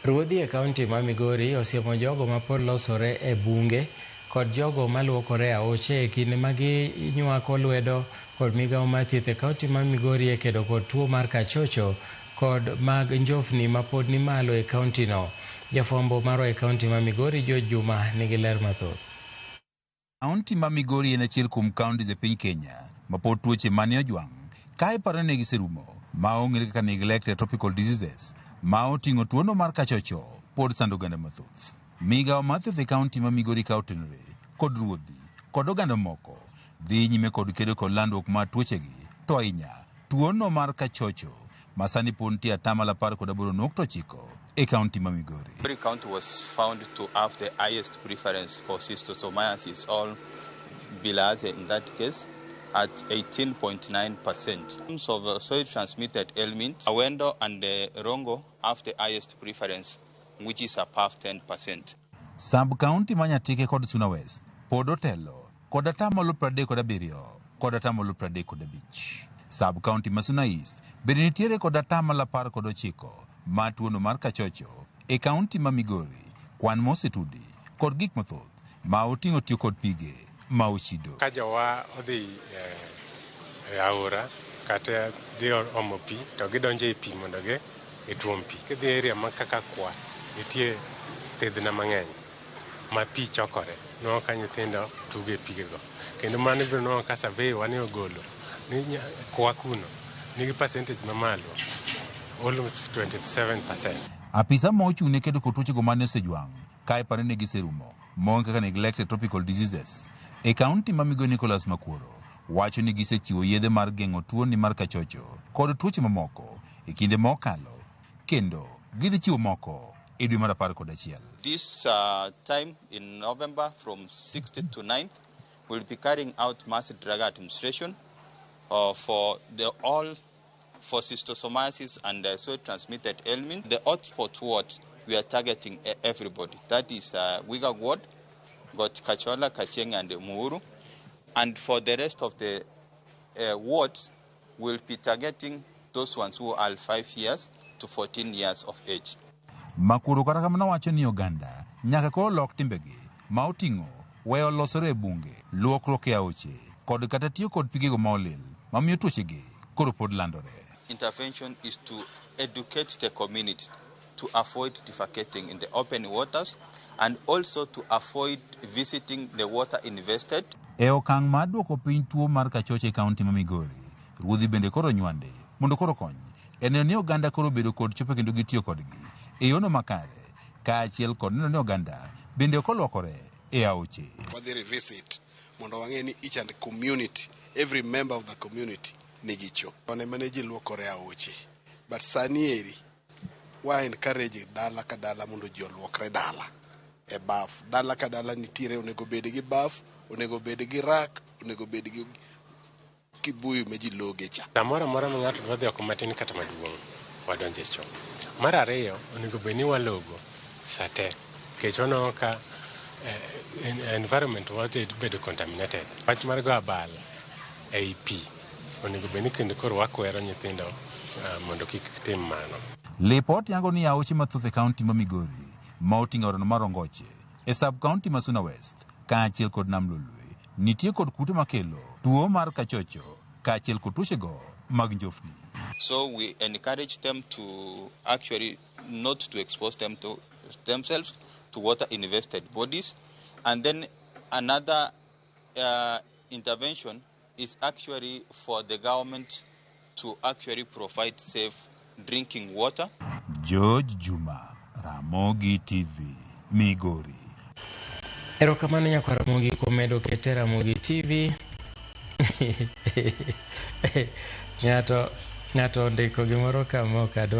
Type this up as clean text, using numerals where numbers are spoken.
Ruodhi e kaunti ma Migori osiemo jogo ma pod losore e bunge kod jogo maluokore aoche e kinde ma ginywako lwedo kod migawo mar thieth e kaunti ma Migori e kedo kod tuo mar kachocho kod mag njofni ma pod ni malo e kauntino. Jafwambo marwa e kaunti ma Migori, George Juma, nigi ler mathoth. Kaunti ma Migori en achiel kuom kaunti e piny Kenya ma pod tuoche mane ojwang' kae paro ne giserumo ma ong'ere kaka neglected tropical diseases ma oting'o tuono mar kachocho pod sando oganda mathoth. Migawo mar thieth e kaunti ma Migori ka otenore kod ruodhi kod oganda moko dhi nyime kod kedo kod landruok mar tuochegi, to ahinya tuono mar kachocho ma sani pod nitie 18.9% e kaunti ma Migori. Every county was found to have the highest preference for schistosomiasis, all bilharzia in that case, at 18.9%. In terms of soil-transmitted ailments, Awendo and Rongo have the highest preference, which is above 10%. Sub-county ma Nyatike kod Suna West pod otelo kod 37% kod 35%. Sub-county ma Suna East bende nitiere kod 19% ma tuono mar kachocho e kaunti ma Migori, kwan mosetudi kod gik mathoth ma oting'o tiyo kod pige ma ochido. Ka jowa odhi aora kata dhi omo pi to gidonjo e pi mondo gituom pi. Kidhi area ma kaka Kwa nitie thidhna mang'eny ma pi chokore, no ka nyithindo tugo e pigego. Kendo mano biro no ka survey wane ogolo ni Kwa kuno nigi percentage mamalo, almost 27%. Apisa ma ochung'ne kedo kod tuochego mane osejwang' kae paro ne giserumo mon kaka neglected tropical diseases e kaunti ma Migori, Nicholas Makworo wacho ni gisechiwo yedhe mar geng'o tuoni mar kachocho kod tuoche mamoko e kinde ma okalo, kendo gidhi chiwo moko e dwe mar 11. This time in November from 6th to 9th, we'll be carrying out mass drug administration for schistosomiasis and soil-transmitted ailments. The hotspot ward, we are targeting everybody. That is Wiga ward, got Kachola, Kacheng and Muuru. And for the rest of the wards, we'll be targeting those ones who are 5 years to 14 years of age. Makworo kata kamano wacho ni oganda nyaka koro lok timbegi ma oting'o weyo losore e bunge, luokruok e aoche kod kata tiyo kod pigego ma olil mamiyo tuochegi koro pod landore. Intervention is to educate the community to avoid defecating in the open waters and also to avoid visiting the water invested. E okang' mar duoko piny tuo mar kachocho e kaunti ma Migori, ruodhi bende koro nywande mondo koro kony e neno ni oganda koro bedo kod chope kendo gitiyo kodgi e yono makare, kaachiel kod neno ni oganda bende ok olwokore e aoche. Wadhi revisit mondo wang'e ni each and community, every member of the community nigi cho. One mane ji luokore aoche. But sani eri wa encourage dala ka dala mondo ji olwokre dala e baf. Dala ka dala nitiere onego bed gi baf, onego bed gi rak, onego bed gi kibuyu me ji loge cha. Samoro moro ma ng'ato dwa dhi oko matin kata maduong' wadonje cho. Mar ariyo onego bed ni walogo sate. Kech ono ka environment wadhi bedo contaminated. Wach mar go abal ei pi onego bed ni kendo koro wakwero nyithindo mondo kik tim mano. Lipot yango ni aoche mathoth e kaunti ma Migori ma oting'o aorano mar Ongoche e sub-kaunti ma Suna West kaachiel kod Nam Lolwe nitie kod kute makelo tuo mar kachocho kaachiel kod tuochego mag njofni. So we encourage them to actually not to expose themselves to water invested bodies. And then another intervention is actually for the government to actually provide safe drinking water. George Juma, Ramogi TV, Migori. Erokamano nyaka Ramogi kuom medo kete Ramogi TV. Ng'ato ndiko gimoro kama ok adwa.